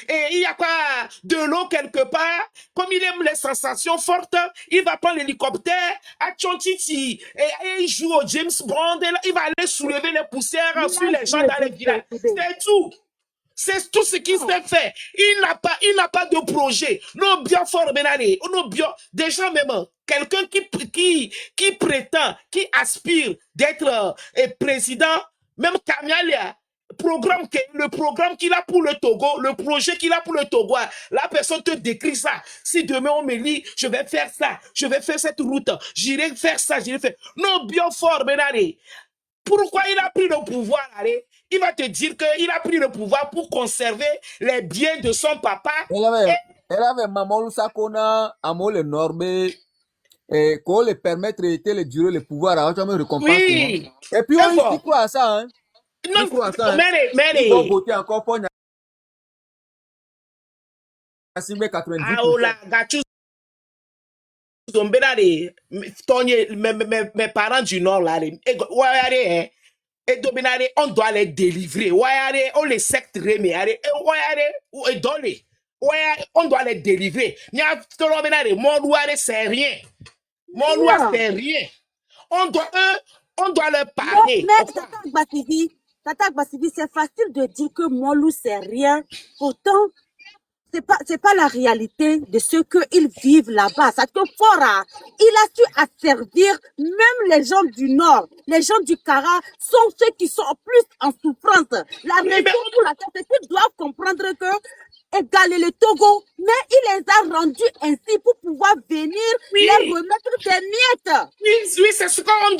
il y a pas de l'eau quelque part, comme il aime les sensations fortes, il va prendre l'hélicoptère à Tchontiti et il joue au James Bond, et là, il va aller soulever les poussières sur les gens dans les villages. C'est tout. C'est tout ce qu'il sait faire. Il n'a pas de projet. Nos bien fort, Benani. Nos bien, déjà même, quelqu'un qui prétend, qui aspire d'être président, même Kamialia, le programme qu'il a pour le Togo, le projet qu'il a pour le Togo, la personne te décrit ça. Si demain on me dit, je vais faire ça, je vais faire cette route, j'irai faire ça, j'irai faire. Non, bien fort, Benani. Pourquoi il a pris le pouvoir, allez? Il va te dire qu'il a pris le pouvoir pour conserver les biens de son papa. Elle avait maman Lusakona, Amo le Norbe, et qu'on le permettre de le durer le pouvoir, à jamais récompense. Oui. Et puis on dit quoi à ça, hein? Non, mais ils vont voter encore pour Nassimbe 90%. Ah, oh là, gâchou. Mes parents du Nord, là, on doit les délivrer. On les secterait, mais on doit les délivrer. Mon loi, c'est rien. Mon loi, c'est rien. On doit leur parler. Mais Tata Basivi, c'est facile de dire que Molou, c'est rien. Pourtant, c'est pas la réalité de ce qu'ils vivent là-bas. Ça que Fora, il a su asservir même les gens du Nord. Les gens du Kara sont ceux qui sont plus en souffrance. La raison pour laquelle c'est qu'ils doivent comprendre que égaler le Togo, mais il les a rendus ainsi pour pouvoir venir les remettre des miettes. Oui, c'est ce qu'on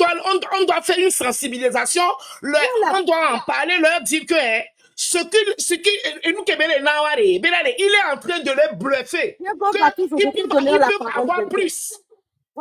doit faire une sensibilisation. On doit en parler, leur dire que et nous, il est en train de les bluffer. Ils peuvent avoir plus.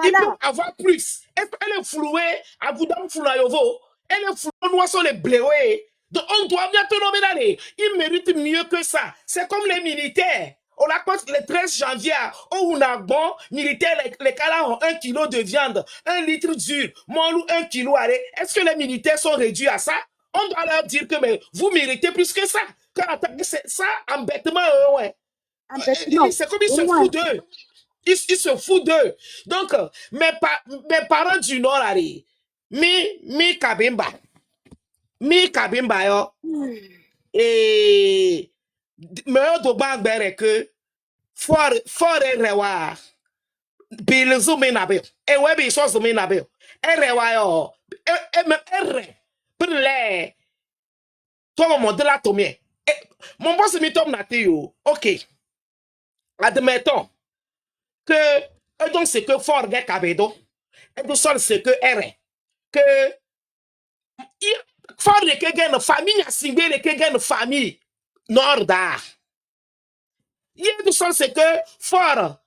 Ils peuvent avoir plus. Elle est flouée, à vous dans Fulayovo. Elle est flouée, nous sommes les bléoués. Donc on doit bientôt nommer. Ils méritent mieux que ça. C'est comme les militaires. On a le 13 janvier, au Unabon, militaires, les cas ont 1 kilo de viande, 1 litre d'huile, mon loup 1 kilo, allez. Est-ce que les militaires sont réduits à ça? On doit leur dire que mais, vous méritez plus que ça. C'est ça, embêtement, ouais. C'est comme ils se foutent d'eux. Ils se foutent d'eux. Donc, mes parents du Nord, allez, mi kabimba, yo. Et me do bangbere que for rewa bil zuminabe e webi so zuminabe e rewa yo e brle to mo de la tomie mon boss mi tom na te yo. OK, admettons que donc c'est que fort de cabedo et donc c'est que r que fort de que gagne famille a singé de que gagne famille norda. Il y a du sens c'est que fort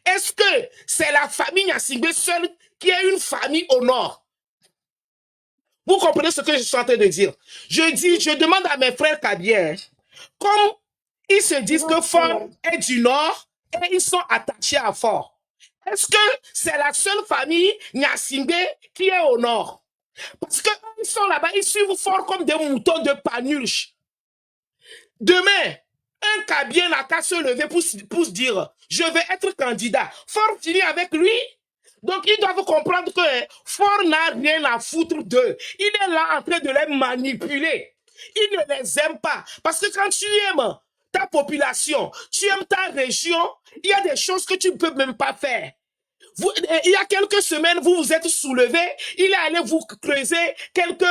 est-ce que c'est la famille Nyassingbe seule qui est une famille au nord? Vous comprenez ce que je suis en train de dire? Je demande à mes frères kabyens, comme ils se disent que Fort est du nord et ils sont attachés à Fort. Est-ce que c'est la seule famille Nyassingbe qui est au nord? Parce qu'ils sont là-bas, ils suivent Fort comme des moutons de Panurge. Demain, un Kabien n'a qu'à se lever pour se dire je vais être candidat. Fort finit avec lui. Donc, ils doivent comprendre que Fort n'a rien à foutre d'eux. Il est là en train de les manipuler. Il ne les aime pas. Parce que quand tu aimes ta population, tu aimes ta région, il y a des choses que tu ne peux même pas faire. Il y a quelques semaines, vous vous êtes soulevé, il est allé vous creuser quelques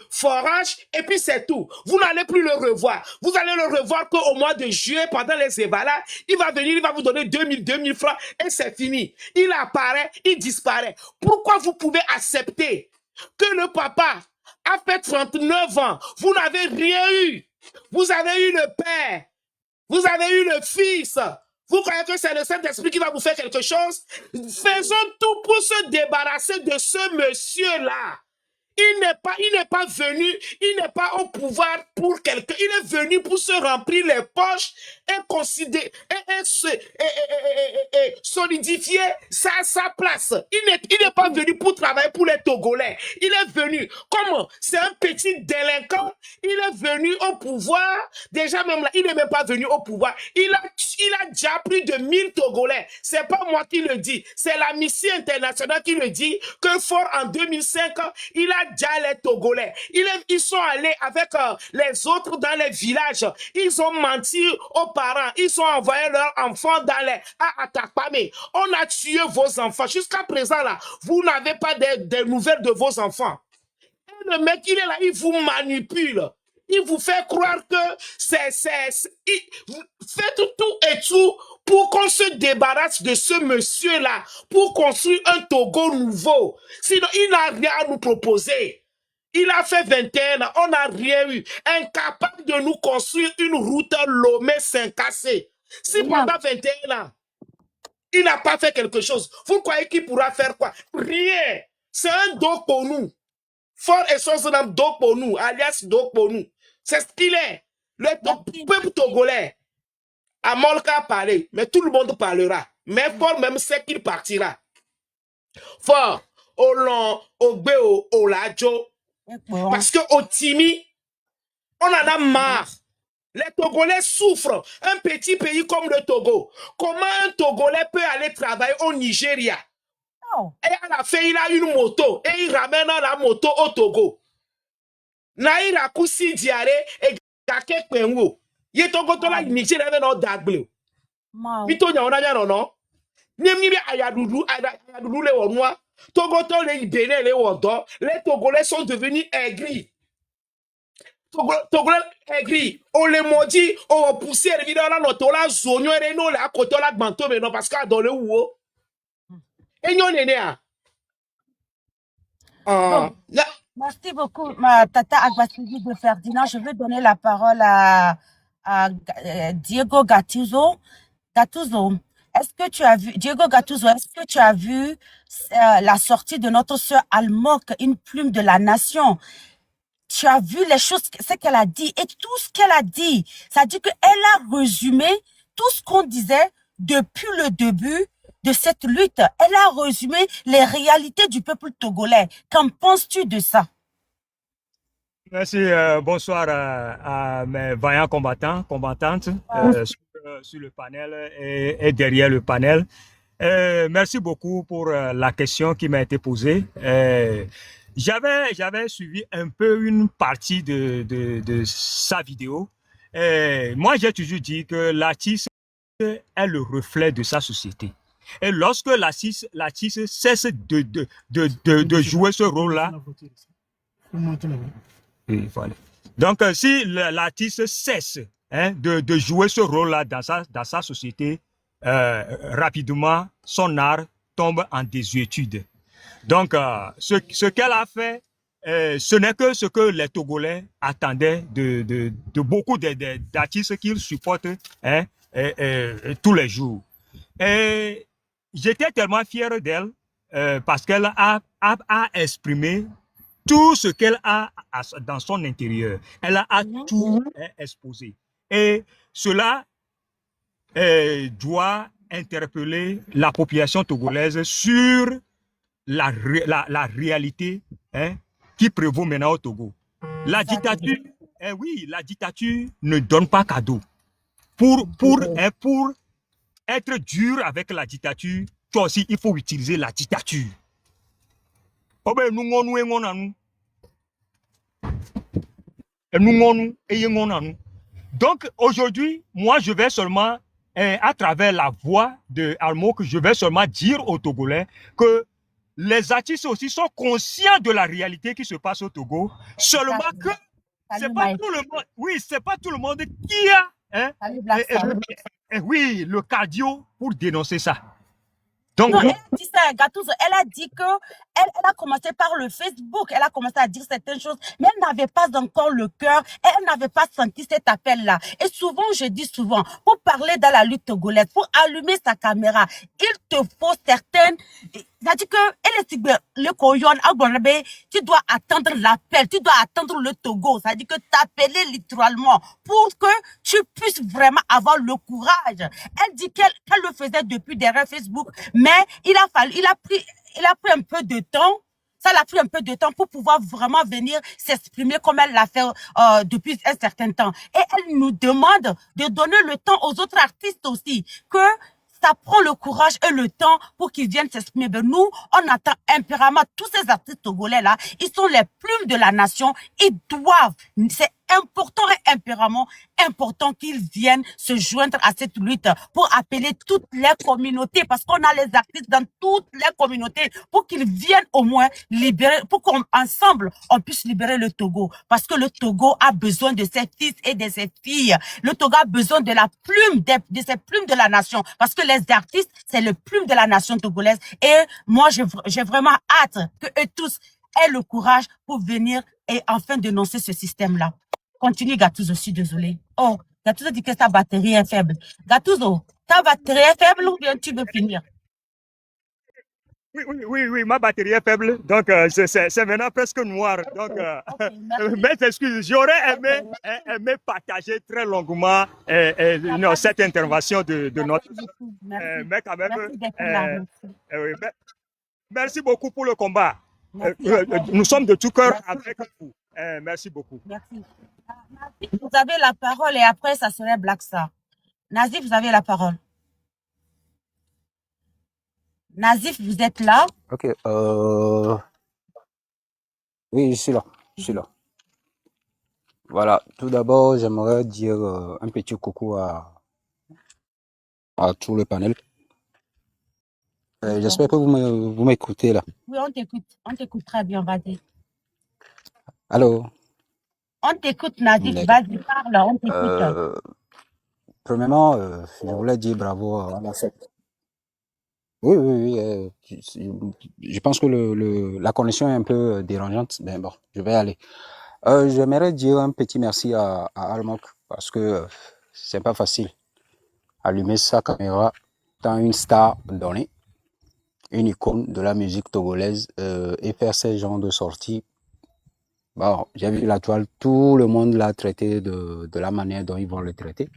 forages et puis c'est tout. Vous n'allez plus le revoir. Vous allez le revoir qu'au mois de juillet, pendant les évalas, il va venir, il va vous donner 2000 francs et c'est fini. Il apparaît, il disparaît. Pourquoi vous pouvez accepter que le papa a fait 39 ans, vous n'avez rien eu. Vous avez eu le père, vous avez eu le fils. Vous croyez que c'est le Saint-Esprit qui va vous faire quelque chose? Faisons tout pour se débarrasser de ce monsieur-là. Il n'est pas venu, il n'est pas au pouvoir pour quelqu'un. Il est venu pour se remplir les poches et considérer et solidifier sa place. Il n'est pas venu pour travailler pour les Togolais. Il est venu, comment? C'est un petit délinquant. Il est venu au pouvoir. Déjà même là, il n'est même pas venu au pouvoir. Il a déjà plus de 1000 Togolais. C'est pas moi qui le dis. C'est l'Amnesty International qui le dit que fort en 2005, il a déjà les Togolais. Ils sont allés avec les autres dans les villages. Ils ont menti aux parents. Ils ont envoyé leurs enfants dans les Atakpame. On a tué vos enfants. Jusqu'à présent, là, vous n'avez pas des nouvelles de vos enfants. Et le mec, il est là, il vous manipule. Il vous fait croire que faites tout et tout pour qu'on se débarrasse de ce monsieur-là, pour construire un Togo nouveau. Sinon, il n'a rien à nous proposer. Il a fait 21 ans, on n'a rien eu. Incapable de nous construire une route Lomé-Saint-Cassé. Si pendant 21 ans, il n'a pas fait quelque chose, vous croyez qu'il pourra faire quoi? Rien. C'est un dos pour nous. Fort et son nom dos pour nous, alias dos pour nous. C'est ce qu'il est. Le peuple togolais a Molka parlé, mais tout le monde parlera. Mais Fort même sait qu'il partira. Fort, au long, au béo, au ladjo. Parce que au Timi, on en a marre. Les Togolais souffrent. Un petit pays comme le Togo. Comment un Togolais peut aller travailler au Nigeria? Et à la fin, il a une moto. Et il ramène la moto au Togo. Naïra Koussi Diare et Gake Penwo. Ye Togo to la Nigeria no dagble. Vito nya ona nya no. Nyemni bi ayadudu le wonwa. Togo to le Bénin le wodo. Les Togolais sont devenus aigris. Togolais aigris. On les maudit, on va pousser les vidéos là no to la zonyo et no la koto la gbanto mais non parce que dans le wo. Et nyon nene a. Merci beaucoup, ma tata Agbasidi de Ferdinand. Je vais donner la parole à Diego Gattuso. Est-ce que tu as vu, Diego Gattuso, est-ce que tu as vu la sortie de notre sœur Almok, une plume de la nation? Tu as vu les choses, ce qu'elle a dit et tout ce qu'elle a dit. Ça dit qu'elle a résumé tout ce qu'on disait depuis le début de cette lutte. Elle a résumé les réalités du peuple togolais. Qu'en penses-tu de ça? Merci, bonsoir à mes vaillants combattantes sur le panel et derrière le panel. Merci beaucoup pour la question qui m'a été posée. J'avais suivi un peu une partie de sa vidéo. Moi, j'ai toujours dit que l'artiste est le reflet de sa société. Et lorsque l'artiste cesse de jouer ce rôle-là, voilà. Donc, si l'artiste cesse de jouer ce rôle-là dans sa société, rapidement, son art tombe en désuétude. Donc, ce qu'elle a fait, ce n'est que ce que les Togolais attendaient de beaucoup d'artistes qu'ils supportent tous les jours. Et j'étais tellement fier d'elle parce qu'elle a exprimé tout ce qu'elle a dans son intérieur. Elle a tout exposé. Et cela doit interpeller la population togolaise sur la réalité qui prévaut maintenant au Togo. La dictature, oui, la dictature ne donne pas cadeau. Pour être dur avec la dictature, toi aussi, il faut utiliser la dictature. Donc aujourd'hui, moi je vais seulement, à travers la voix de Almok, je vais seulement dire aux Togolais que les artistes aussi sont conscients de la réalité qui se passe au Togo, seulement que c'est pas tout le monde, oui, c'est pas tout le monde qui a oui, le cardio pour dénoncer ça. Donc, non, elle a dit ça, Gattuso, elle a dit que elle a commencé par le Facebook, elle a commencé à dire certaines choses, mais elle n'avait pas encore le cœur, elle n'avait pas senti cet appel-là. Et souvent, je dis souvent, pour parler dans la lutte togolaise, pour allumer sa caméra, il te faut C'est-à-dire que tu dois attendre l'appel, tu dois attendre le Togo. C'est-à-dire que t'appeler littéralement pour que tu puisses vraiment avoir le courage. Elle dit qu'elle le faisait depuis derrière Facebook, mais il a pris un peu de temps. Ça l'a pris un peu de temps pour pouvoir vraiment venir s'exprimer comme elle l'a fait depuis un certain temps. Et elle nous demande de donner le temps aux autres artistes aussi, que ça prend le courage et le temps pour qu'ils viennent s'exprimer. Mais nous, on attend impérativement tous ces artistes togolais-là. Ils sont les plumes de la nation. Ils doivent, c'est important et impérativement important qu'ils viennent se joindre à cette lutte pour appeler toutes les communautés, parce qu'on a les artistes dans toutes les communautés, pour qu'ils viennent au moins libérer, pour qu'ensemble on puisse libérer le Togo, parce que le Togo a besoin de ses fils et de ses filles. Le Togo a besoin de la plume, de ces plumes de la nation, parce que les artistes, c'est le plume de la nation togolaise. Et moi, j'ai vraiment hâte que eux tous aient le courage pour venir et enfin dénoncer ce système-là. Continue, Gattuso, je suis désolée. Oh, Gattuso dit que sa batterie est faible. Gattuso, ta batterie est faible ou bien tu veux finir? Oui, ma batterie est faible, donc c'est maintenant presque noir. Donc, mes excuses, j'aurais aimé partager très longuement cette intervention de notre... Merci. Mais quand même, Merci d'être là. merci beaucoup pour le combat. Nous sommes de tout cœur avec vous. Merci beaucoup. Merci. Nazif, vous avez la parole et après, ça serait Black Star. Nazif, vous avez la parole. Nazif, vous êtes là? Ok. Oui, je suis là. Je suis là. Voilà. Tout d'abord, j'aimerais dire un petit coucou à tout le panel. J'espère que vous m'écoutez là. Oui, on t'écoute. On t'écoute très bien, vas-y. Allô? On t'écoute, Nazif. Vas-y, parle, on t'écoute. Premièrement, je voulais dire bravo à la secte. Oui. Je pense que la connexion est un peu dérangeante. Mais bon, je vais aller. J'aimerais dire un petit merci à Almok parce que c'est pas facile. Allumer sa caméra dans une star donnée, une icône de la musique togolaise et faire ce genre de sorties. Bon, j'ai vu la toile, tout le monde l'a traité de la manière dont ils vont le traiter.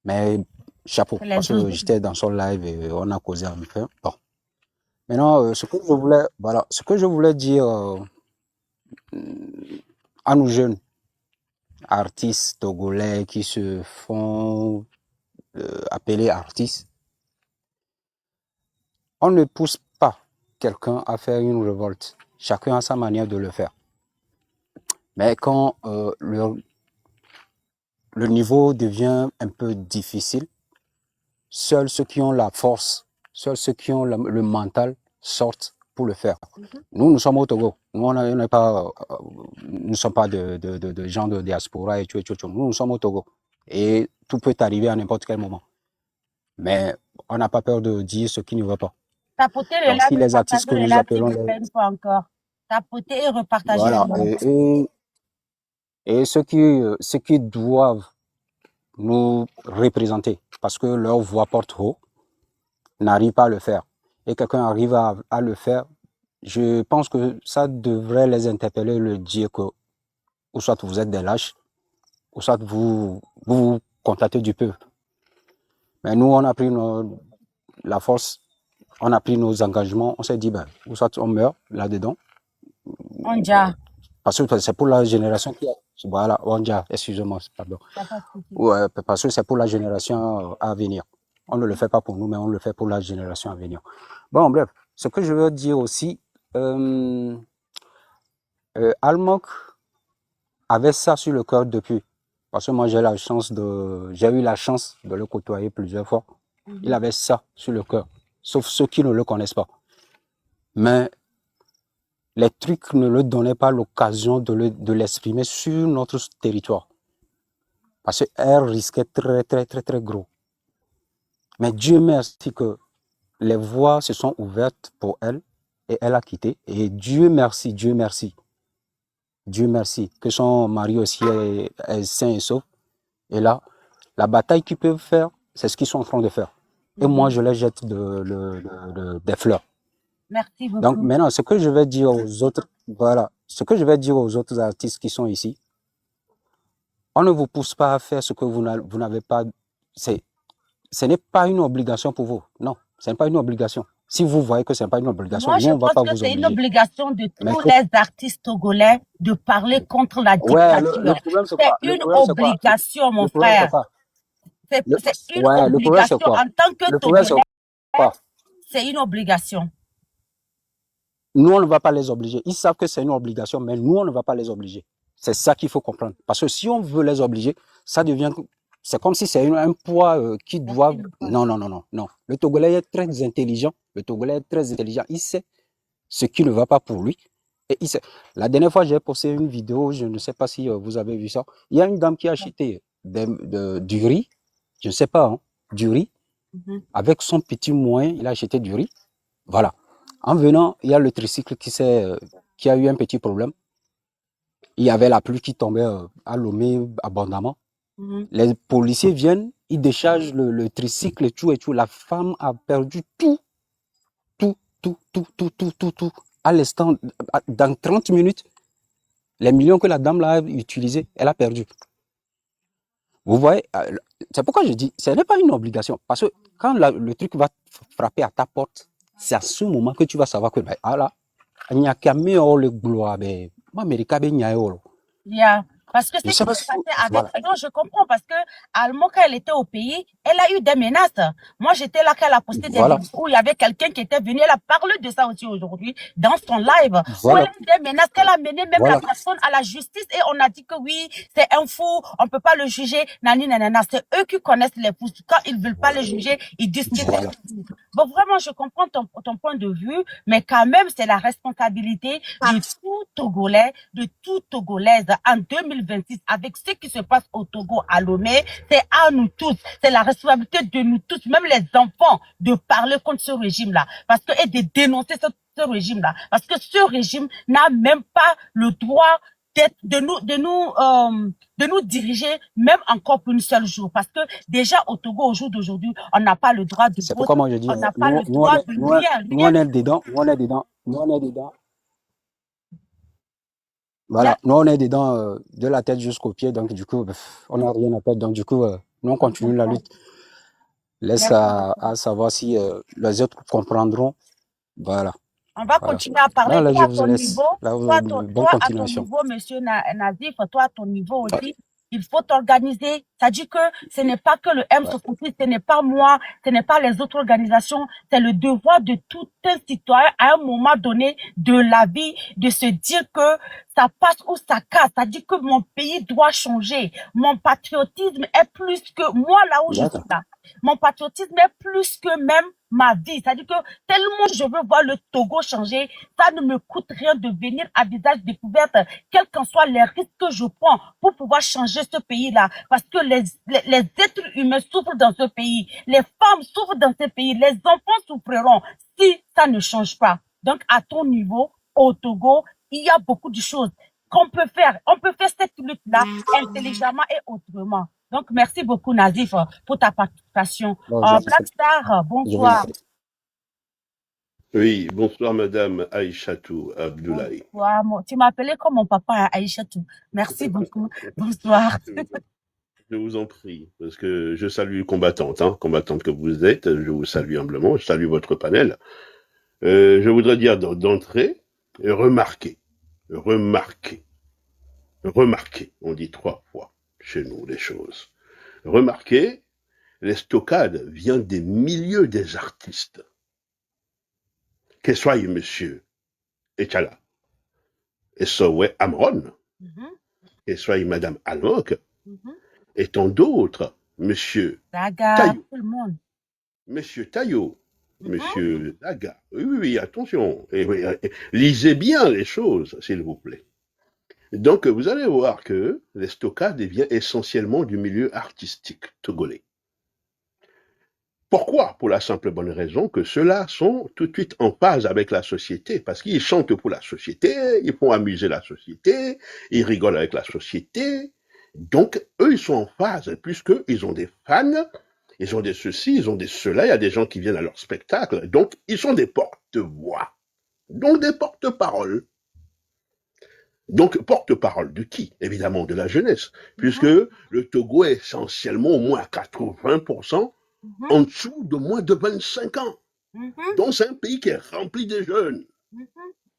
Mais chapeau, parce que j'étais dans son live et on a causé enfin. Bon. Maintenant, ce que je voulais dire à nos jeunes artistes togolais qui se font appeler artistes, on ne pousse pas quelqu'un à faire une révolte. Chacun a sa manière de le faire. Mais quand le niveau devient un peu difficile, seuls ceux qui ont la force, seuls ceux qui ont le mental sortent pour le faire. Nous sommes au Togo. Nous ne sommes pas de gens de diaspora et tout. Nous sommes au Togo. Et tout peut arriver à n'importe quel moment. Mais on n'a pas peur de dire ce qui ne va pas. Tapoter le Donc, si les artistes que nous appelons... encore. Tapoter et repartager. Voilà. Et ceux qui doivent nous représenter, parce que leur voix porte haut, n'arrivent pas à le faire. Et quelqu'un arrive à le faire, je pense que ça devrait les interpeller, leur dire que ou soit vous êtes des lâches, ou soit vous contactez du peuple. Mais nous, on a pris la force, on a pris nos engagements, on s'est dit, ben, ou soit on meurt là-dedans. Parce que c'est pour la génération qui a... Voilà, excusez-moi, pardon. Ouais, parce que c'est pour la génération à venir. On ne le fait pas pour nous, mais on le fait pour la génération à venir. Bon, bref, ce que je veux dire aussi, Almok avait ça sur le cœur depuis. Parce que moi, j'ai eu la chance de le côtoyer plusieurs fois. Il avait ça sur le cœur, sauf ceux qui ne le connaissent pas. Mais les trucs ne le donnaient pas l'occasion de l'exprimer sur notre territoire. Parce qu'elle risquait très, très, très, très gros. Mais Dieu merci que les voies se sont ouvertes pour elle et elle a quitté. Et Dieu merci que son mari aussi est sain et sauf. Et là, la bataille qu'ils peuvent faire, c'est ce qu'ils sont en train de faire. Et moi, je les jette des fleurs. Merci Donc beaucoup. maintenant, ce que je vais dire aux autres, voilà, ce que je vais dire aux autres artistes qui sont ici, on ne vous pousse pas à faire ce que vous n'avez pas. Ce n'est pas une obligation pour vous. Non, ce n'est pas une obligation. Si vous voyez que ce n'est pas une obligation, Moi, nous, je on ne va pense pas que vous c'est une obliger. obligation de Mais tous faut... les artistes togolais de parler contre la Ouais, dictature. le problème, c'est C'est quoi? Le une problème, c'est quoi? obligation, mon Le problème, c'est frère. quoi? C'est une Ouais, le problème, c'est obligation. quoi? En tant que Le problème, c'est Togolais, quoi? c'est une obligation. Nous, on ne va pas les obliger. Ils savent que c'est une obligation, mais nous, on ne va pas les obliger. C'est ça qu'il faut comprendre. Parce que si on veut les obliger, ça devient... C'est comme si c'est un poids qui doit... Non, non, non, non, non. Le Togolais est très intelligent. Le Togolais est très intelligent. Il sait ce qui ne va pas pour lui. Et il sait... La dernière fois, j'ai posté une vidéo, je ne sais pas si vous avez vu ça. Il y a une dame qui a acheté du riz, je ne sais pas, hein, du riz. Avec son petit moyen, il a acheté du riz. Voilà. En venant, il y a le tricycle qui a eu un petit problème. Il y avait la pluie qui tombait à Lomé abondamment. Les policiers viennent, ils déchargent le tricycle et tout. La femme a perdu tout. À l'instant, dans 30 minutes, les millions que la dame là a utilisés, elle a perdu. Vous voyez, c'est pourquoi je dis, ce n'est pas une obligation. Parce que quand le truc va frapper à ta porte, c'est à ce moment que tu vas savoir que, ah là, il n'y a qu'à mieux le gloire, mais moi, Américain, il y a eu. Yeah. Parce que Je c'est sais ce pas qui si s'est passé avec... voilà. Non, je comprends, parce que Almo, quand elle était au pays, elle a eu des menaces. Moi, j'étais là quand elle a posté des Voilà. vidéos où il y avait quelqu'un qui était venu, elle a parlé de ça aussi aujourd'hui, dans son live, où elle Voilà. a eu des menaces, qu'elle a mené même Voilà. la personne à la justice, et on a dit que oui, c'est un fou, on peut pas le juger, nani, nanana. C'est eux qui connaissent les fous. Quand ils veulent pas les juger, ils disent que c'est Voilà. fou. Bon, vraiment, je comprends ton point de vue, mais quand même, c'est la responsabilité de tout Togolais, de tout Togolaise en 2026, avec ce qui se passe au Togo, à Lomé, c'est à nous tous, c'est la responsabilité de nous tous, même les enfants, de parler contre ce régime-là, parce que, et de dénoncer ce régime-là, parce que ce régime n'a même pas le droit de nous diriger, même encore pour une seule jour, parce que déjà au Togo, au jour d'aujourd'hui, on n'a pas le droit de C'est vote, pourquoi moi je dis, on n'a pas le nous, droit on est, de nous, rien, nous, on est dedans, nous, on est dedans, nous, on est dedans. Voilà, nous on est dedans de la tête jusqu'aux pieds, donc du coup, on n'a rien à perdre. Donc du coup, nous on continue la lutte. Laisse à savoir si les autres comprendront. Voilà. On va Voilà. continuer à parler. Non, là, Toi, je à vous ton laisse. niveau, Là, bonne toi, à ton continuation. niveau, monsieur Nazif, toi, à ton niveau aussi, il faut t'organiser. Ça dit que ce n'est pas que le M68, ce n'est pas moi, ce n'est pas les autres organisations, c'est le devoir de tout un citoyen à un moment donné de la vie de se dire que ça passe ou ça casse. Ça dit que mon pays doit changer. Mon patriotisme est plus que moi là où je suis là. Mon patriotisme est plus que même ma vie. C'est-à-dire que tellement je veux voir le Togo changer, ça ne me coûte rien de venir à visage découverte, quels qu'en soient les risques que je prends pour pouvoir changer ce pays-là. Parce que les êtres humains souffrent dans ce pays, les femmes souffrent dans ce pays, les enfants souffriront si ça ne change pas. Donc, à ton niveau, au Togo, il y a beaucoup de choses qu'on peut faire. On peut faire cette lutte-là intelligemment et autrement. Donc, merci beaucoup, Nazif, pour ta participation. Blackstar, bonsoir. Oui, bonsoir, madame Aïchatou Abdoulaye. Bonsoir. Tu m'appelais comme mon papa, Aïchatou. Merci beaucoup. Bonsoir. Je vous en prie, parce que je salue combattante, combattante que vous êtes, je vous salue humblement, je salue votre panel. Je voudrais dire d'entrée, remarquez, on dit 3 fois chez nous les choses. Remarquez, l'estocade vient des milieux des artistes. Que soit monsieur Echala, et soit Amron, et soit madame Almok, et tant d'autres, monsieur Taillot, monsieur Taillot, monsieur Daga. Oui, attention. Lisez bien les choses, s'il vous plaît. Donc, vous allez voir que l'estocade vient essentiellement du milieu artistique togolais. Pourquoi? Pour la simple bonne raison que ceux-là sont tout de suite en phase avec la société, parce qu'ils chantent pour la société, ils font amuser la société, ils rigolent avec la société. Donc, eux, ils sont en phase, puisqu'ils ont des fans, ils ont des ceci, ils ont des cela, il y a des gens qui viennent à leur spectacle, donc ils sont des porte-voix. Donc des porte-paroles. Donc, porte-parole de qui? Évidemment, de la jeunesse, puisque le Togo est essentiellement au moins à 80% en dessous de moins de 25 ans. Donc, c'est un pays qui est rempli de jeunes,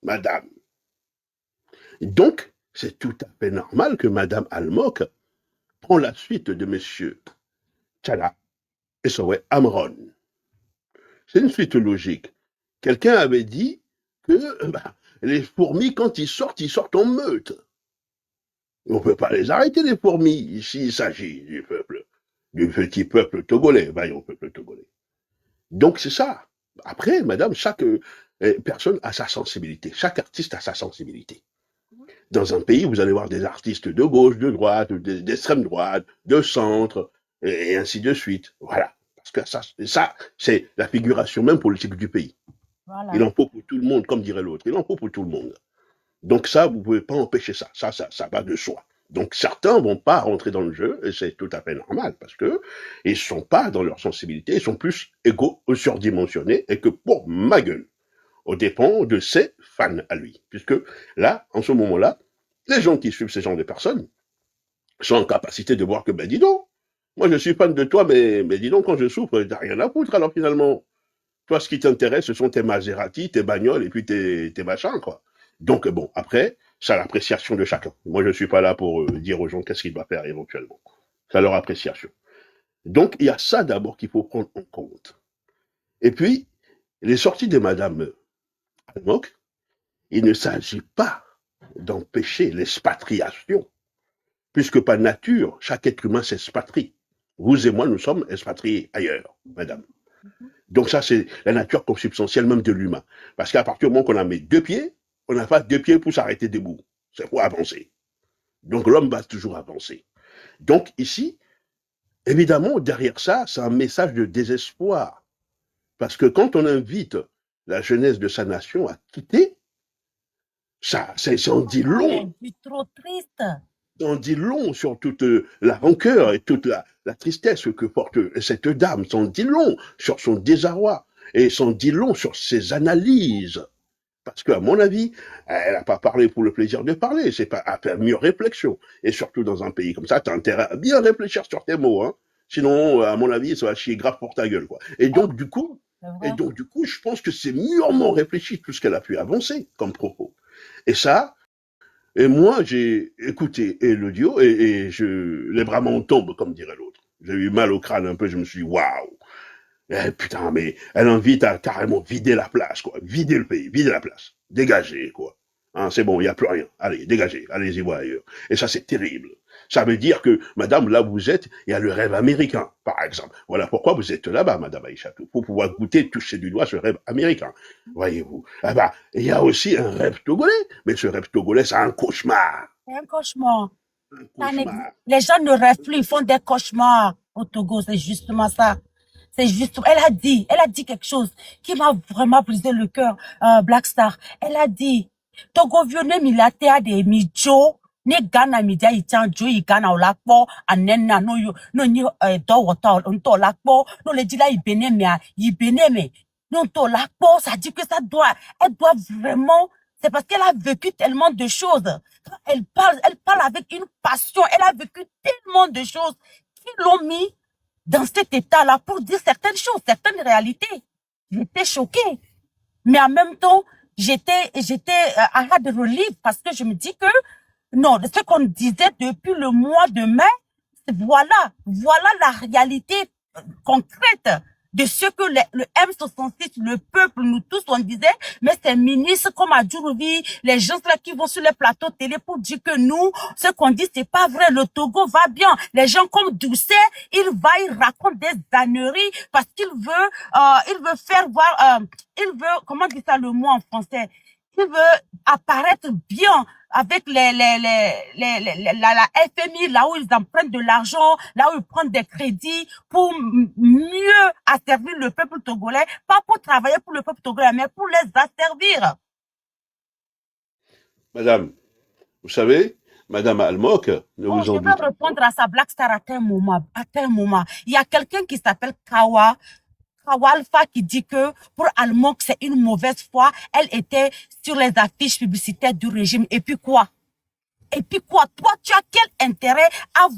madame. Donc, c'est tout à fait normal que madame Almok prend la suite de monsieur Tchala et Sowe Amron. C'est une suite logique. Quelqu'un avait dit que les fourmis, quand ils sortent en meute. On ne peut pas les arrêter, les fourmis. Ici, il s'agit du peuple, du petit peuple togolais. Voyons, peuple togolais. Donc, c'est ça. Après, madame, chaque personne a sa sensibilité. Chaque artiste a sa sensibilité. Dans un pays, vous allez voir des artistes de gauche, de droite, d'extrême droite, de centre, et ainsi de suite. Voilà. Parce que ça c'est la figuration même politique du pays. Voilà. Il en faut pour tout le monde, comme dirait l'autre. Il en faut pour tout le monde. Donc ça, vous ne pouvez pas empêcher ça. Ça va de soi. Donc certains ne vont pas rentrer dans le jeu, et c'est tout à fait normal, parce que ils ne sont pas dans leur sensibilité, ils sont plus égaux ou surdimensionnés, et que pour ma gueule, au dépend de ses fans à lui. Puisque là, en ce moment-là, les gens qui suivent ce genre de personnes sont en capacité de voir que, ben dis donc, moi je suis fan de toi, mais dis donc, quand je souffre, t'as rien à foutre, alors finalement. Toi, ce qui t'intéresse, ce sont tes Maserati, tes bagnoles, et puis tes machins, quoi. Donc, bon, après, c'est l'appréciation de chacun. Moi, je ne suis pas là pour dire aux gens qu'est-ce qu'ils doivent faire éventuellement. C'est leur appréciation. Donc, il y a ça d'abord qu'il faut prendre en compte. Et puis, les sorties de Madame Almok, il ne s'agit pas d'empêcher l'expatriation, puisque par nature, chaque être humain s'expatrie. Vous et moi, nous sommes expatriés ailleurs, madame. Donc ça, c'est la nature consubstantielle même de l'humain. Parce qu'à partir du moment qu'on a mis 2 pieds, on n'a pas 2 pieds pour s'arrêter debout. C'est pour avancer. Donc l'homme va toujours avancer. Donc ici, évidemment, derrière ça, c'est un message de désespoir. Parce que quand on invite la jeunesse de sa nation à quitter, ça en dit long. C'est trop triste. On dit long sur toute la rancœur et toute la tristesse que porte cette dame. Ça en dit long sur son désarroi et ça en dit long sur ses analyses. Parce qu'à mon avis, elle n'a pas parlé pour le plaisir de parler, c'est pas à faire mieux réflexion. Et surtout dans un pays comme ça, tu as intérêt à bien réfléchir sur tes mots. Hein. Sinon, à mon avis, ça va chier grave pour ta gueule. Quoi. Et donc, du coup, je pense que c'est mûrement réfléchi tout ce qu'elle a pu avancer comme propos. Et ça, et moi, j'ai écouté l'audio et les bras m'en tombent, comme dirait l'autre. J'ai eu mal au crâne un peu, je me suis dit, waouh! Putain, mais elle invite à carrément vider la place, quoi. Vider le pays, vider la place. Dégager, quoi. Hein, c'est bon, il n'y a plus rien. Allez, dégagez, allez-y voir ailleurs. Et ça, c'est terrible. Ça veut dire que, madame, là où vous êtes, il y a le rêve américain, par exemple. Voilà pourquoi vous êtes là-bas, madame Aïchatou, pour pouvoir goûter, toucher du doigt ce rêve américain. Voyez-vous. Ah bah, il y a aussi un rêve togolais. Mais ce rêve togolais, c'est un cauchemar. C'est un cauchemar. Un cauchemar. Les gens ne rêvent plus, ils font des cauchemars au Togo, c'est justement ça. C'est juste, elle a dit quelque chose qui m'a vraiment brisé le cœur, Black Star. Elle a dit, Togo vione milatea de mijo, ne Ghana media itanjo i Ghana olakpo, anena no yo, no ni do wota onto olakpo, no le dila ibeneme, no to olakpo, ça dit que elle doit vraiment, c'est parce qu'elle a vécu tellement de choses. Elle parle avec une passion, elle a vécu tellement de choses qui l'ont mis dans cet état-là pour dire certaines choses, certaines réalités. J'étais choquée. Mais en même temps, j'étais à de relief parce que je me dis que, non, ce qu'on disait depuis le mois de mai, voilà la réalité concrète de ce que le M66, le peuple, nous tous, on disait, mais ces ministres comme Adjourouvi, les gens là qui vont sur les plateaux télé pour dire que nous, ce qu'on dit, c'est pas vrai, le Togo va bien. Les gens comme Doucet, il raconte des âneries parce qu'il veut faire voir, il veut, comment dit ça le mot en français? Il veut apparaître bien avec la FMI, là où ils empruntent de l'argent, là où ils prennent des crédits pour mieux asservir le peuple togolais, pas pour travailler pour le peuple togolais, mais pour les asservir. Madame, vous savez, Madame Almok, ne vous en doutez pas. Je vais répondre à sa Black Star à un moment. Il y a quelqu'un qui s'appelle Kawa Kawalfa qui dit que pour Almok, c'est une mauvaise foi. Elle était sur les affiches publicitaires du régime. Et puis quoi? Et puis quoi? Toi, tu as quel intérêt à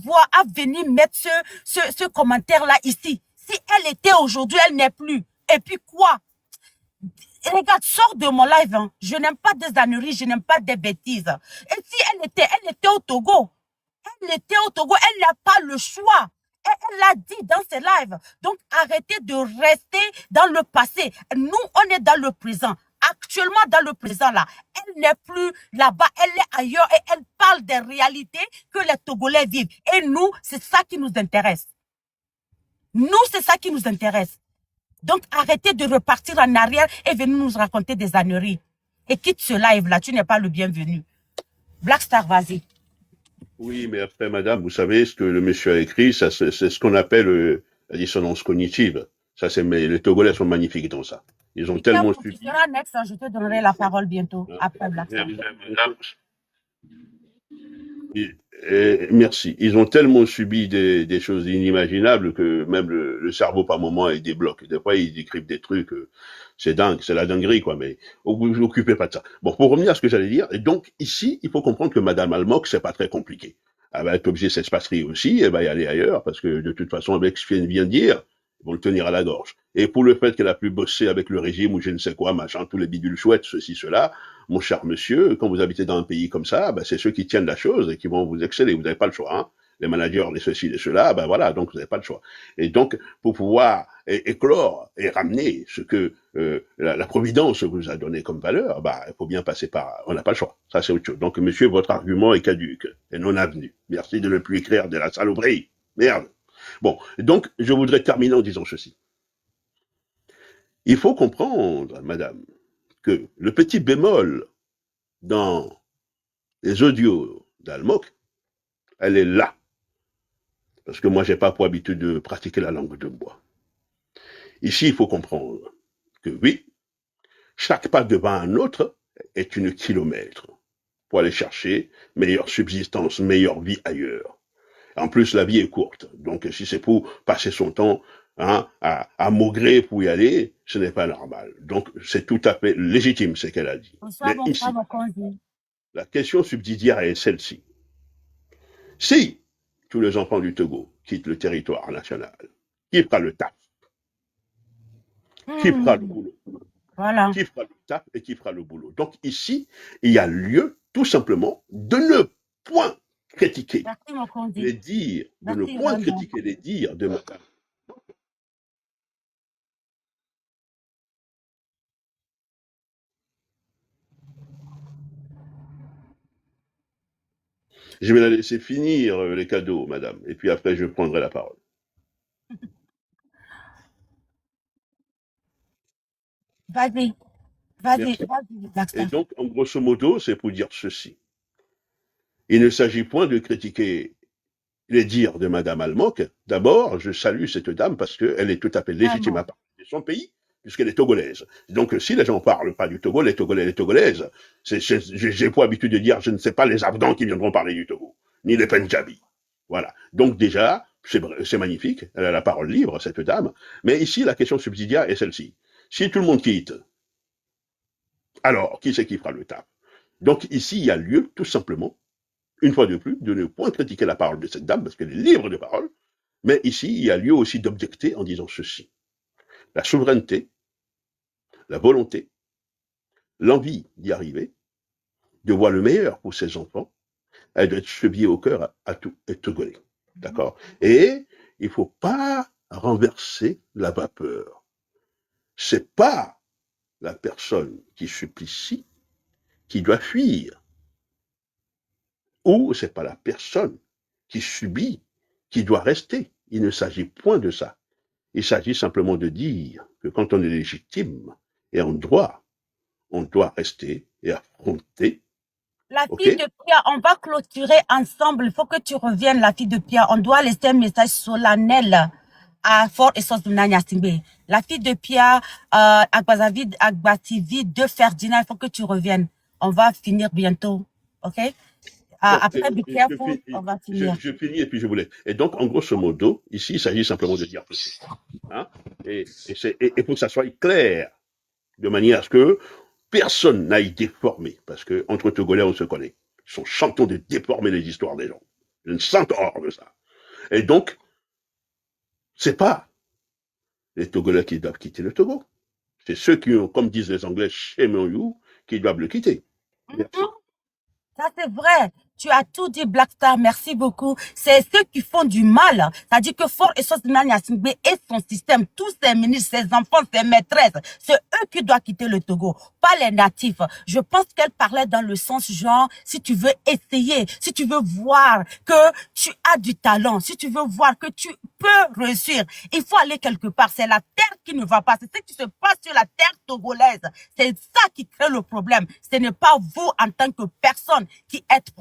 venir mettre ce commentaire-là ici? Si elle était aujourd'hui, elle n'est plus. Et puis quoi? Regarde, sors de mon live. Hein. Je n'aime pas des âneries, je n'aime pas des bêtises. Et si elle était au Togo. Elle était au Togo, elle n'a pas le choix. Elle l'a dit dans ses lives. Donc, arrêtez de rester dans le passé. Nous, on est dans le présent. Actuellement, dans le présent, là, elle n'est plus là-bas, elle est ailleurs et elle parle des réalités que les Togolais vivent. Et nous, c'est ça qui nous intéresse. Nous, c'est ça qui nous intéresse. Donc, arrêtez de repartir en arrière et venir nous raconter des âneries. Et quitte ce live-là, tu n'es pas le bienvenu. Black Star, vas-y. Oui, mais après, madame, vous savez, ce que le monsieur a écrit, ça, c'est ce qu'on appelle la dissonance cognitive. Ça, mais les Togolais sont magnifiques dans ça. Ils ont tellement subi. Tu seras next, je te donnerai la parole bientôt, après Black Star. Merci. Ils ont tellement subi des choses inimaginables que même le cerveau, par moment, il débloque. Des fois, ils écrivent des trucs, c'est dingue, c'est la dinguerie, quoi, mais vous vous occupez pas de ça. Bon, pour revenir à ce que j'allais dire, et donc, ici, il faut comprendre que Madame Almok, c'est pas très compliqué. Elle va être obligée de s'expatrier aussi, elle va y aller ailleurs, parce que de toute façon, avec ce qu'elle vient de dire, ils vont le tenir à la gorge. Et pour le fait qu'elle a pu bosser avec le régime ou je ne sais quoi, machin, tous les bidules chouettes, ceci, cela, mon cher monsieur, quand vous habitez dans un pays comme ça, ben, c'est ceux qui tiennent la chose et qui vont vous exceller. Vous n'avez pas le choix, hein. Les managers, les ceci, les cela, ben voilà, donc vous n'avez pas le choix. Et donc, pour pouvoir éclore et ramener ce que la providence vous a donné comme valeur, ben, il faut bien passer par... On n'a pas le choix. Ça, c'est autre chose. Donc, monsieur, votre argument est caduque et non avenu. Merci de ne plus écrire de la saloperie. Merde. Bon, donc, je voudrais terminer en disant ceci. Il faut comprendre, madame, que le petit bémol dans les audios d'Almok, elle est là. Parce que moi, j'ai pas pour habitude de pratiquer la langue de bois. Ici, il faut comprendre que oui, chaque pas devant un autre est une kilomètre pour aller chercher meilleure subsistance, meilleure vie ailleurs. En plus, la vie est courte. Donc, si c'est pour passer son temps à maugrer pour y aller, ce n'est pas normal. Donc, c'est tout à fait légitime ce qu'elle a dit. Mais ici, la question subsidiaire est celle-ci. Si tous les enfants du Togo quittent le territoire national, qui fera le taf? Qui fera le boulot? Voilà. Qui fera le taf et qui fera le boulot? Donc ici, il y a lieu tout simplement de ne point critiquer les dires, de ne point critiquer les dires de madame. Je vais la laisser finir les cadeaux, madame, et puis après je prendrai la parole. Vas-y. Et donc, en grosso modo, c'est pour dire ceci. Il ne s'agit point de critiquer les dires de madame Almok. D'abord, je salue cette dame parce qu'elle est tout à fait légitime à parler de son pays, puisqu'elle est togolaise. Donc, si les gens parlent pas du Togo, les Togolais, les Togolaises, j'ai pas l'habitude de dire, je ne sais pas les Afghans qui viendront parler du Togo, ni les Pendjabis. Voilà. Donc, déjà, c'est magnifique. Elle a la parole libre, cette dame. Mais ici, la question subsidiaire est celle-ci. Si tout le monde quitte, alors, qui c'est qui fera le taf? Donc, ici, il y a lieu, tout simplement, une fois de plus, de ne point critiquer la parole de cette dame, parce qu'elle est libre de parole, mais ici, il y a lieu aussi d'objecter en disant ceci. La souveraineté, la volonté, l'envie d'y arriver, de voir le meilleur pour ses enfants, elle doit être chevillée au cœur à tout et Togolais. D'accord? Et il ne faut pas renverser la vapeur. C'est pas la personne qui supplie qui doit fuir. Ou c'est pas la personne qui subit qui doit rester. Il ne s'agit point de ça. Il s'agit simplement de dire que quand on est légitime et en droit, on doit rester et affronter. La fille de Pierre, on va clôturer ensemble. Il faut que tu reviennes, la fille de Pierre. On doit laisser un message solennel à Fort et Sos de Nanyasingbe. La fille de Pierre, Agbativi de Ferdinand, il faut que tu reviennes. On va finir bientôt. OK? Après, be careful, on va finir. je finis et puis je vous laisse. Et donc, en grosso modo, ici, il s'agit simplement de dire ceci. Hein? Et pour que ça soit clair, de manière à ce que personne n'aille déformer, parce que entre Togolais, on se connaît. Ils sont champions de déformer les histoires des gens. J'ai une sainte horreur de ça. Et donc, c'est pas les Togolais qui doivent quitter le Togo. C'est ceux qui ont, comme disent les Anglais, shame on you, qui doivent le quitter. Merci. Ça, c'est vrai. Tu as tout dit, Black Star. Merci beaucoup. C'est ceux qui font du mal. C'est-à-dire que Fort et Sosina Nyasingbe et son système, tous ses ministres, ses enfants, ses maîtresses, c'est eux qui doivent quitter le Togo, pas les natifs. Je pense qu'elle parlait dans le sens genre, si tu veux essayer, si tu veux voir que tu as du talent, si tu veux voir que tu peux réussir, il faut aller quelque part. C'est la terre qui ne va pas. C'est ce qui se passe sur la terre togolaise. C'est ça qui crée le problème. Ce n'est pas vous en tant que personne qui êtes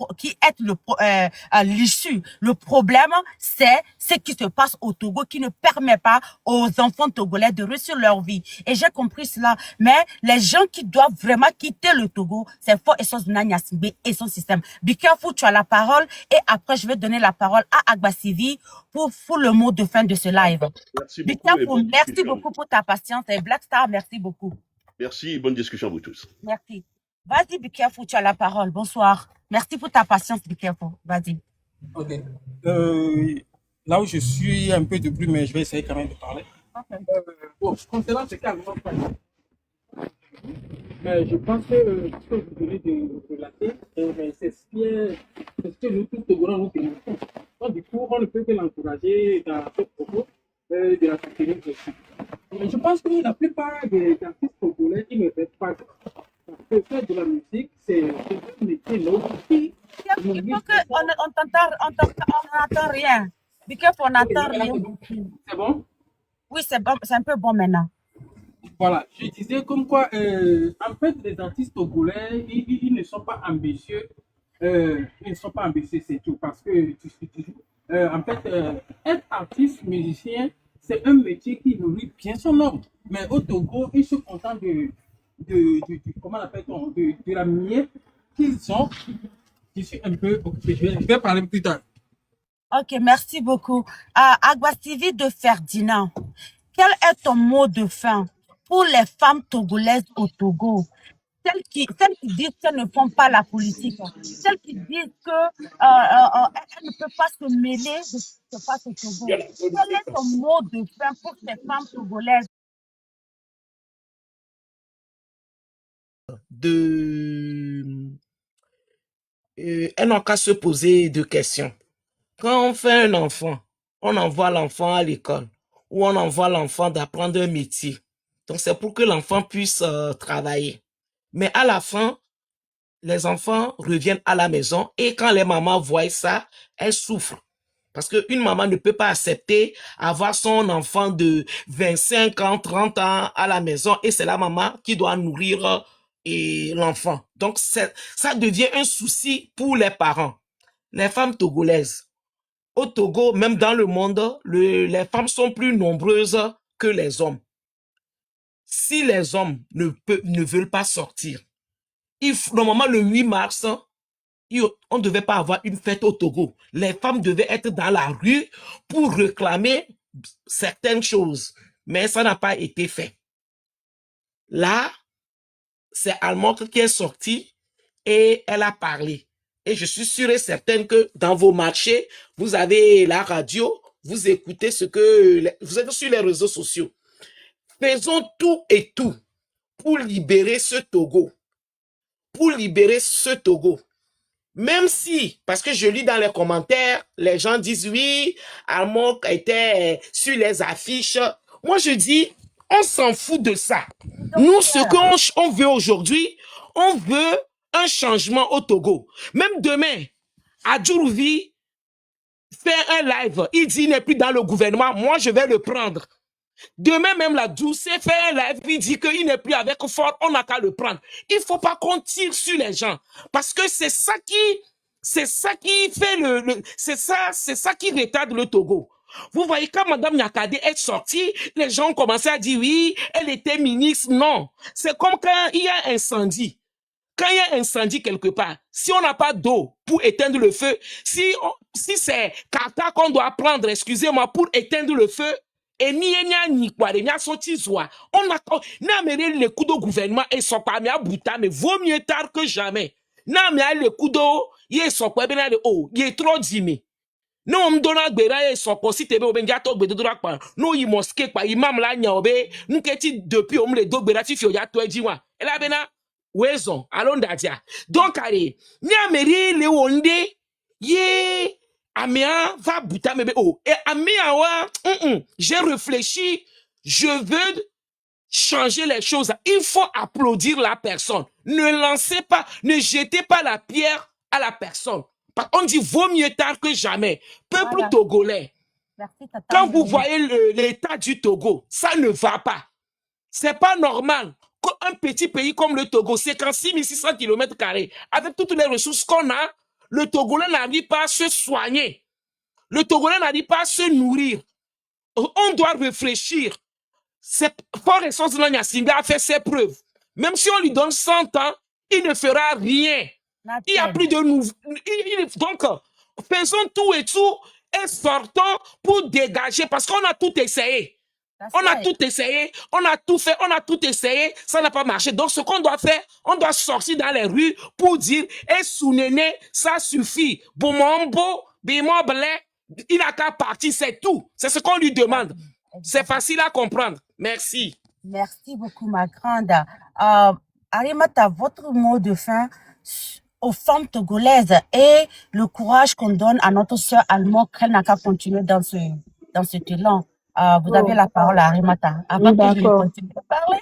l'issue. Le problème, c'est ce qui se passe au Togo qui ne permet pas aux enfants togolais de réussir leur vie. Et j'ai compris cela. Mais les gens qui doivent vraiment quitter le Togo, c'est Fort Essos-Bouna Nyasingbe et son système. Be careful, tu as la parole. Et après, je vais donner la parole à Agbasivi pour le mot de fin de ce live. Merci Be beaucoup. careful, merci beaucoup pour ta patience. Et Black Star, merci beaucoup. Merci, bonne discussion à vous tous. Merci. Vas-y, Be careful, tu as la parole. Bonsoir. Merci pour ta patience, Be careful. Vas-y. Ok. Là où je suis un peu de bruit, mais je vais essayer quand même de parler. Bon, concernant ce cas, mais je pense que ce que vous venez de relater, c'est ce que nous tous Togolais nous dénonçons. Donc, du coup, on ne peut que l'encourager dans ce propos de la soutenir aussi. Mais je pense que la plupart des artistes togolais, ils ne rêvent pas. Parce que faire de la musique, c'est un métier noble. Il faut que on n'entend rien. Be careful, on n'entend rien. C'est bon? Oui, c'est bon, c'est un peu bon maintenant. Voilà, je disais comme quoi, en fait, les artistes togolais, ils ne sont pas ambitieux. Ils ne sont pas ambitieux, c'est tout. Parce que, en fait, être artiste, musicien, c'est un métier qui nourrit bien son homme. Mais au Togo, ils se contentent comment appelle-t-on, de la miette qu'ils ont. Je suis un peu occupé. Je vais parler plus tard. Ok, merci beaucoup. Agbasivi de Ferdinand, quel est ton mot de fin pour les femmes togolaises au Togo? Celles qui disent qu'elles ne font pas la politique, celles qui disent qu'elles ne peuvent pas se mêler de ce qui se passe au Togo. Quel est ton mot de fin pour ces femmes togolaises? Elles n'ont qu'à se poser deux questions. Quand on fait un enfant, on envoie l'enfant à l'école ou on envoie l'enfant d'apprendre un métier. Donc, c'est pour que l'enfant puisse travailler. Mais à la fin, les enfants reviennent à la maison et quand les mamans voient ça, elles souffrent. Parce qu'une maman ne peut pas accepter avoir son enfant de 25 ans, 30 ans à la maison et c'est la maman qui doit nourrir l'enfant. Donc, ça devient un souci pour les parents. Les femmes togolaises, au Togo, même dans le monde, les femmes sont plus nombreuses que les hommes. Si les hommes ne veulent pas sortir, normalement le 8 mars, on ne devait pas avoir une fête au Togo. Les femmes devaient être dans la rue pour réclamer certaines choses. Mais ça n'a pas été fait. Là, c'est Almok qui est sortie et elle a parlé. Et je suis sûre et certaine que dans vos marchés, vous avez la radio, vous écoutez vous êtes sur les réseaux sociaux. Faisons tout et tout pour libérer ce Togo. Pour libérer ce Togo. Même si, parce que je lis dans les commentaires, les gens disent oui, Almok était sur les affiches. Moi, je dis, on s'en fout de ça. Nous, ce qu'on veut aujourd'hui, on veut un changement au Togo. Même demain, Adjourouvi fait un live. Il dit qu'il n'est plus dans le gouvernement. Moi, je vais le prendre. Demain même, la Douce fait un live, il dit qu'il n'est plus avec Fort, on n'a qu'à le prendre. Il ne faut pas qu'on tire sur les gens. Parce que c'est ça qui fait c'est ça qui retarde le Togo. Vous voyez, quand Mme Nyakade est sortie, les gens ont commencé à dire oui, elle était ministre. Non. C'est comme quand il y a un incendie. quand il y a un incendie quelque part, si on n'a pas d'eau pour éteindre le feu, si c'est Kata qu'on doit prendre, excusez-moi, pour éteindre le feu, et on a le coup de gouvernement et son pas mais vaut mieux tard que jamais. Le coup d'eau, il est trop dimé. Non, on me donne un béra et son si t'es au bengato bédora quoi. Non, il mosquée quoi, imam la nyaobe, nous qu'est-il depuis on me les deux béra fifio ya toi dis moi. Et là bena, ouezon, allons d'adia. Donc allez, nyameri le onde, ye, amia va buta mebe oh. Et amia wa, j'ai réfléchi, je veux changer les choses. Il faut applaudir la personne. Ne lancez pas, ne jetez pas la pierre à la personne. On dit vaut mieux tard que jamais. Peuple Voilà. togolais, Merci, Tata quand vous Mélanie. voyez l'état du Togo, ça ne va pas. C'est pas normal qu'un petit pays comme le Togo, 56 600 km², avec toutes les ressources qu'on a, le Togolais n'arrive pas à se soigner. Le Togolais n'arrive pas à se nourrir. On doit réfléchir. C'est fort essence de Nyasinga a fait ses preuves. Même si on lui donne 100 ans, il ne fera rien. Il n'y a plus de nouveau. Donc, faisons tout et tout et sortons pour dégager parce qu'on a tout essayé. On a tout essayé, on a tout fait, on a tout essayé, ça n'a pas marché. Donc, ce qu'on doit faire, on doit sortir dans les rues pour dire, et Sounéné, ça suffit. Boumombo, Bimoble, il n'a qu'à partir, c'est tout. C'est ce qu'on lui demande. C'est facile à comprendre. Merci. Merci beaucoup, ma grande. Arimata, votre mot de fin aux femmes togolaises et le courage qu'on donne à notre sœur allemande qu'elle n'a qu'à continuer dans cet élan. Vous avez la parole, Arimata, avant que je ne D'accord. continue de parler.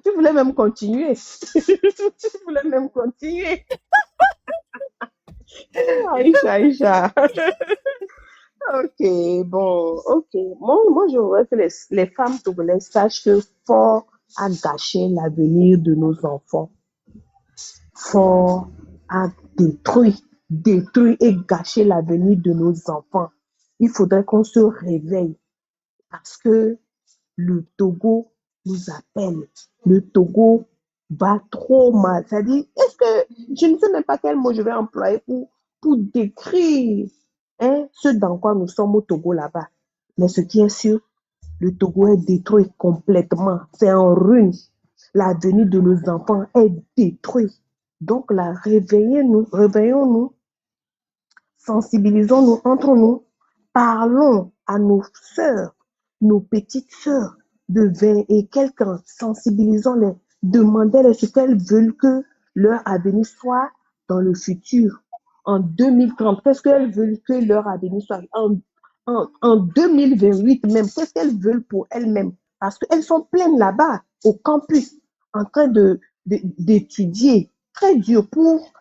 Tu voulais même continuer. Tu voulais même continuer. Aïcha. Ok, bon, ok. Moi, je voudrais que les femmes togolaises sachent que fort a gâché l'avenir de nos enfants. Fort a détruit et gâché l'avenir de nos enfants. Il faudrait qu'on se réveille parce que le Togo nous appelle. Le Togo va trop mal. C'est-à-dire, je ne sais même pas quel mot je vais employer pour décrire ce dans quoi nous sommes au Togo là-bas. Mais ce qui est sûr, le Togo est détruit complètement. C'est en ruine. L'avenir de nos enfants est détruit. Donc là, réveillons-nous, sensibilisons-nous entre nous, parlons à nos sœurs, nos petites sœurs de 20 et quelques ans, sensibilisons-les, demandez-les ce qu'elles veulent que leur avenir soit dans le futur. En 2030, qu'est-ce qu'elles veulent que leur avenir soit en 2028 même, qu'est-ce qu'elles veulent pour elles-mêmes? Parce qu'elles sont pleines là-bas, au campus, en train d'étudier, très dur pour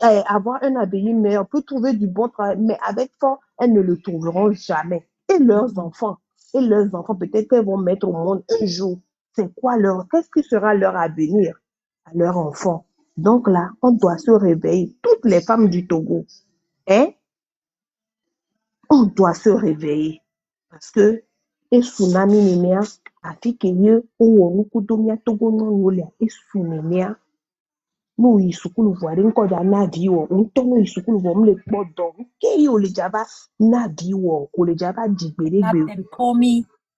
avoir un avenir meilleur, pour trouver du bon travail, mais avec force, elles ne le trouveront jamais. Et leurs enfants, peut-être qu'elles vont mettre au monde un jour. Qu'est-ce qui sera leur avenir à leurs enfants? Donc là, on doit se réveiller. Toutes les femmes du Togo, on doit se réveiller. Parce que, et tsunami nemea, afikeye, owo nukudomia Togo non yolia, et tsunami no isukulu voire encore da naviwo ntono isukulu vo mle podo ke yo le java naviwo ko le java digberegbe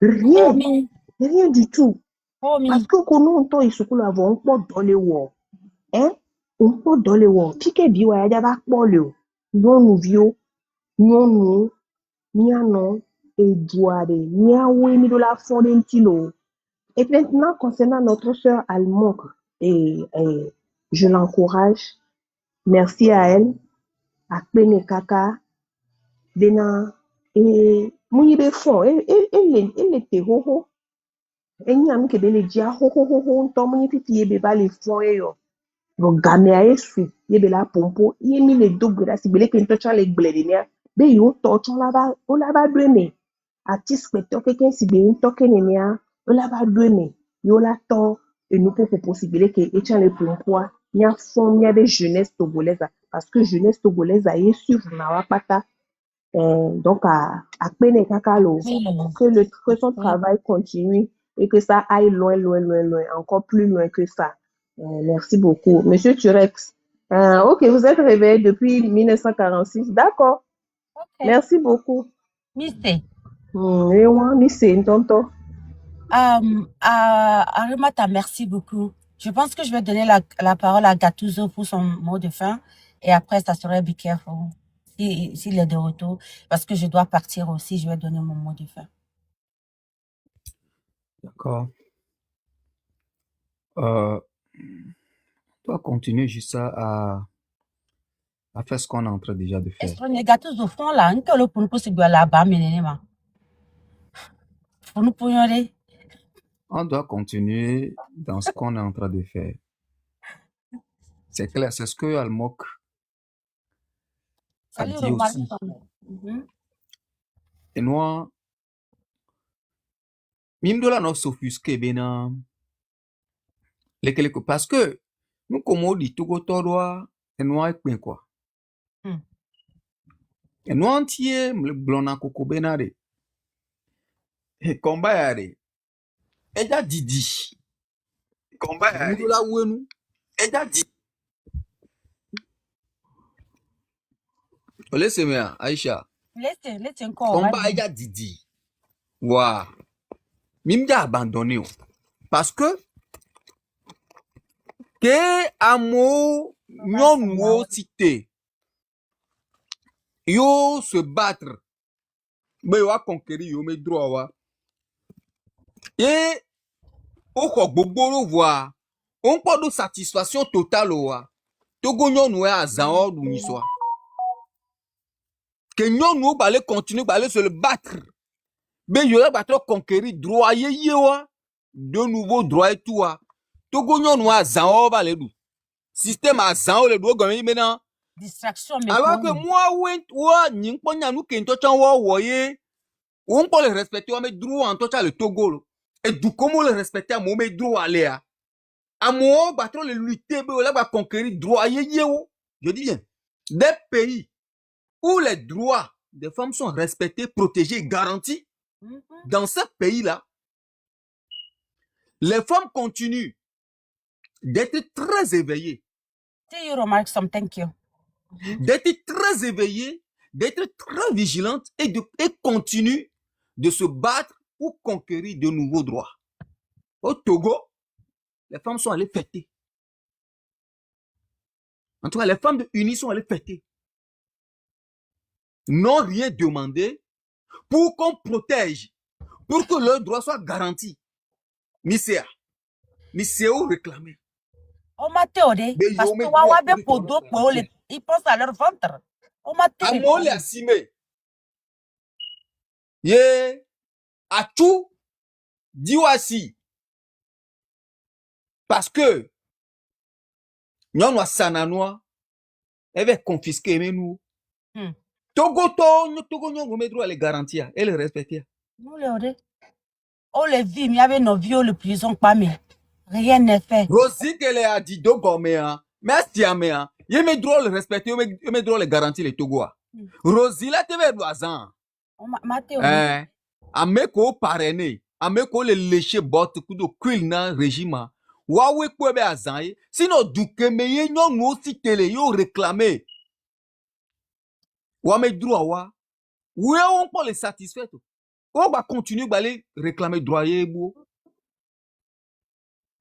rien du tout parce que kono nto isukulu avo npodo le wo npodo le wo tike bi wa java pole o nyonu vio nyonu miano eduare miawe mi do la fondentilo. Et maintenant concernant notre sœur allemande je l'encourage. Merci à elle. À Pene Kaka. Dena. Et Mounibe Fon. Elle était ho. Et n'y a que belle dia ho. Tom Mounipi beba les fonds et yo. Donc gamé à essu. Yebe la pompo. Yemi les doubles là. Si belle que n'tocha les bledenia. Be yo torchon là-bas. O là-bas doué. Artiste spectateur quelqu'un si bien toke nenia. O là-bas doué. Yo la to. Et nous pour possible que échange les pompo. Il y a fond, il y a des jeunesse togolaise parce que jeunesse togolaise est sur Nawapata. Donc à Pene Kakalo, que son travail continue et que ça aille loin, encore plus loin que ça. Merci beaucoup. Monsieur Turex. Ok, vous êtes réveillé depuis 1946. D'accord. Ok. Merci beaucoup. Missy. Et moi, Missy, tonton. Arimata, merci beaucoup. Je pense que je vais donner la parole à Gattuso pour son mot de fin. Et après, ça serait Be Careful. S'il est de retour. Parce que je dois partir aussi, je vais donner mon mot de fin. D'accord. On doit continuer juste à faire ce qu'on est en train déjà de faire. Est-ce que les Gattuso font là? Un peu le pour nous possible là-bas, mais pour nous pour y aller. On doit continuer dans ce qu'on est en train de faire. C'est clair, c'est ce que Almok a Salut, dit Romar. aussi. Et nous, Mimdola no s'offusque bena lekeleko parce que nous comme on dit tout todwa et nous est quoi. Et nous entier le blona koko benare. Et combat yare. Eja didi. Combat yare. Mimdola wenu. Eja didi. Laissez-moi, Aïcha. Laissez encore. Combat eja didi. Wa. Mimda abandonné. Parce que amo nyonwo cité. Yo se battre. Mais yo a conquérir yo me droit wa. Et au gbogbo voir. On peut de satisfaction totale wa. Togo nyonwo a zan du niswa. Que nyonwo balé continuer balé se le battre. Mais yo la battre conquérir droit ye wa. De nouveaux droits et tout wa. Togo nyonwo a zan balé du. Système a zan le do gomi maintenant. Distraction, Alors que moi, n'y a nous qui voyez, on peut le respecter, on met droit en touchant le Togo. Et du comment le respecter, à mon droit à l'air. À moi, battre le lutter, là, va conquérir droit, je dis bien, des pays où les droits des femmes sont respectés, protégés, garantis, dans ces pays-là, les femmes continuent d'être très éveillées. See you remark some, thank you. D'être très éveillée, d'être très vigilante et continue de se battre pour conquérir de nouveaux droits. Au Togo, les femmes sont allées fêter. En tout cas, les femmes de Unis sont allées fêter. N'ont rien demandé pour qu'on protège, pour que leurs droits soient garantis. Misséa réclamé. On m'a théoré, parce que Wawabe Podo, ils pensent à leur ventre. On m'a théoré. Amole Assime. Ye, Atou, Diwasi. Parce que, nous, Sananoa, elle va confisquer nous. Togo, nous mettre les garantir et les respecter. Nous, on les vit, mais il y avait nos vieux, le prison, pas mais. Rien n'est fait. Rosie, qu'elle a dit, Dogoméa, merci à méa. Il me droit le respecter, il me droit le garantir les Togoa. Rosie, là, tu veux doazan. Ameko parrainé, ameko le léché bot, coup de quil na régime. Wawe kwebe azan, sinon duke meye non aussi télé, yo réclamé. Wame droit wa. Ouais, on peut les satisfaire. On va continuer à aller réclamer droit yebo.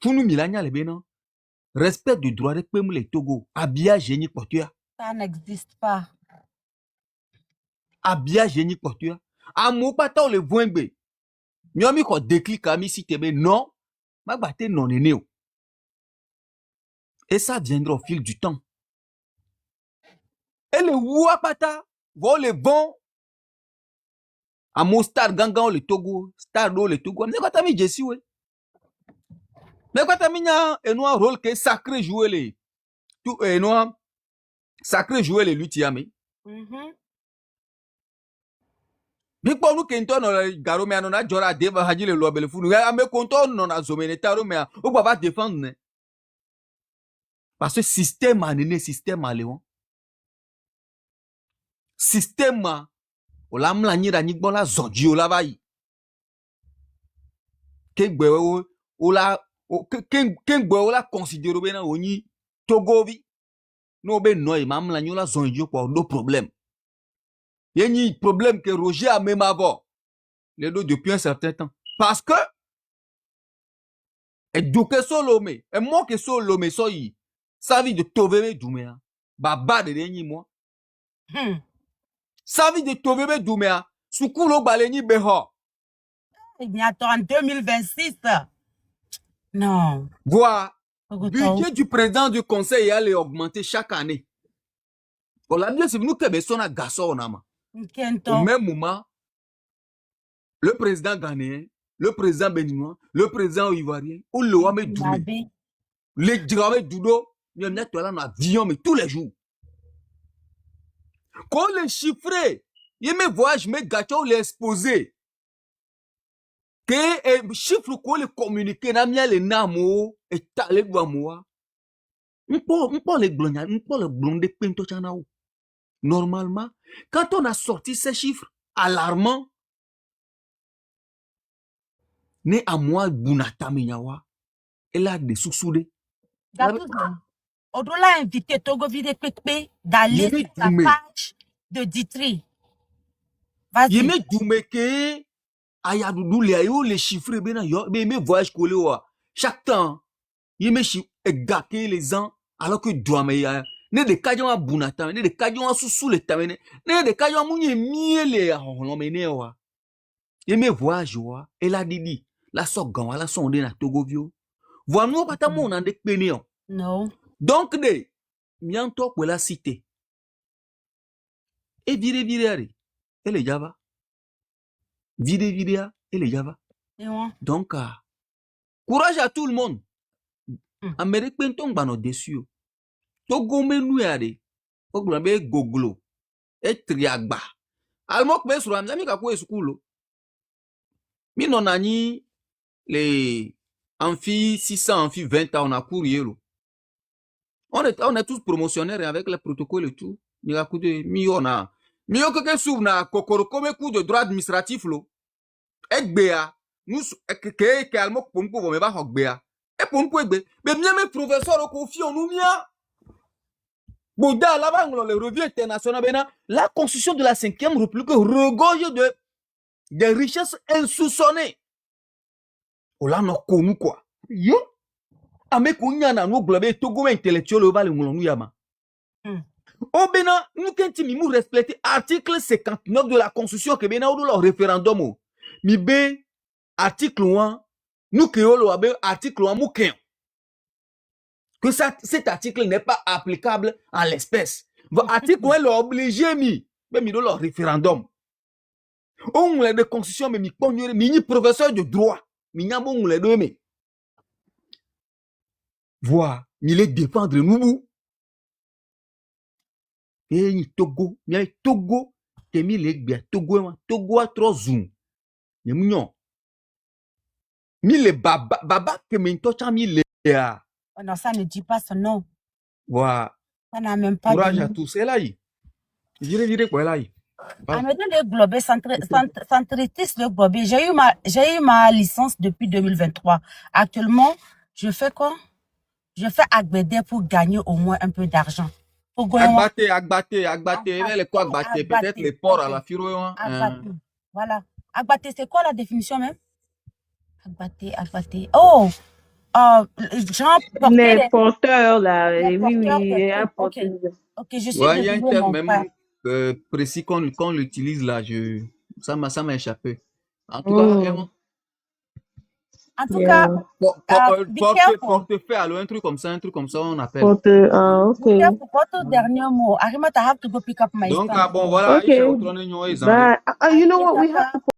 Pour nous milania les bénin. Respect du droit de peuple les Togo. Abia génie portua. Ça n'existe pas. Abia génie portua. Amo pata le voimbe. Miomi ko déclic ami si tebe non. Ma batte non néo. Et ça viendra au fil du temps. Et le Wapata, vont le bon. Amo star gangan le Togo. Star do le Togo. Mais quand ami Jessie, ouais. Mais quand ami n'a un rôle que sacré jouer les. Tout et noir. Sacré jouer les luthiers. Big Bon nous kento no garo me anona jora deva haji le lobele funu ya me konto no na zomene taro me o baba défendre ne parce que système anéné système aléon système o la mlanyira nyigbo la zoji o la bayi ke gbe o ken gbe wala considérer bena oni Togovi no be noy mam la nyola zonjo kwa do problème. Yenyi problème que Roger a même avant les deux depuis un certain temps parce que et douke solome et moi que solome soyi sa vie de Toveme Doumea baba de yenyi moi sa vie de Toveme Doumea sukulo balenyi beho. Mais attends, en 2026. Non. Voilà. Budget du président du conseil allait augmenter chaque année. Pour la bien, c'est nous qui avons un garçon. Au même moment, le président ghanéen, le président béninois, le président ivoirien, ou le Wame Doumé, les Dramé Doudo, nous sommes là dans l'avion, mais tous les jours. Quand les chiffrés, ils me voient, je me gâte, les exposer. Que chiffre qu'on les communiquer, n'a mis les namo, et talé de moi. On peut les blonder pinto chanao. Normalement, quand on a sorti ces chiffres alarmants, né à moi bunata minyawa, elle a des sous-soudés. Odola a invité Togo Vide Pekpe d'aller sur la page de Ditri. Vas-y. Yeme Doumeke, Ayadoudou, les chiffres, mais voyage collé, chaque temps, yeme gâté les ans, alors que Douameya, ne de Kajan Bunata, ne de Kajan sous les tamene, ne de Kajan Mouni miele à Holomenewa. Yeme voyage, elle a dit, la sorgan, la sonde na Togovio. Voilà, nous, pas ta mon en dépeignon. Non. Donc, de, mianto pour la cité. Et vire, et le Java. Vire, et le Java. Donc, courage à tout le monde. Amérique penton bano dessus. Togo menouare. Oglabe goglo. Et triagba. Almok be sur amzami kako eskulo. Mi non ani les amphi 600 amphi 20 ans on a couru. On est tous promotionnaires avec les protocoles et tout. Mi a coudé mi on a. Mi yo keke sou na kokoro comme coup de droit administratif lo. Ekbea. Nous que almok pompo me ba hokbea. Et pour nous, mais bien mes professeurs confient en nous mia. Bouddha, là-bas, le revue international, la constitution de la 5e République regorge de richesses insoupçonnées. On l'a non connu quoi. Yo, ame kounya na nous globé Togo intellectuel au val nous yama. Oh bena, nous quand nous respecter article 59 de la constitution que bena ou le référendum. Mi be article 1 nous créons le article 1 mouken. Que cet article n'est pas applicable à l'espèce. L'article 1 l'a obligé même dans le référendum. On a des constitutions mais mi professeur de droit. Mi n'a bon les deux mais. Voilà, il est défendre nous. Et ni Togo, ni Togo, temi les bien Togo a trop zoom. Ni mignon. Mi les baba que m'intocha mi les. Oh non, ça ne dit pas son nom. Voilà. Ça n'a même pas courage de à tous. C'est là. Dire quoi là. Ah, mais dans le globé, centritis le globé. J'ai eu ma licence depuis 2023. Actuellement, je fais quoi? Je fais agbédé pour gagner au moins un peu d'argent. Agbaté. Peut-être les ports à la firo. Voilà. Agbaté, c'est quoi la définition même? Agbaté. Oh! Genre, les porteurs, là. Les Oui, porteurs, ok, je suis ouais, il y a un terme mon même précis qu'on l'utilise là. Ça m'a échappé. En tout cas, en tout cas, portefeuille, alors un truc comme ça, on appelle. Ok. Pour votre dernier mot, Arimata, I have to go pick up my son. Donc, bon, voilà. Okay. You know what? We have to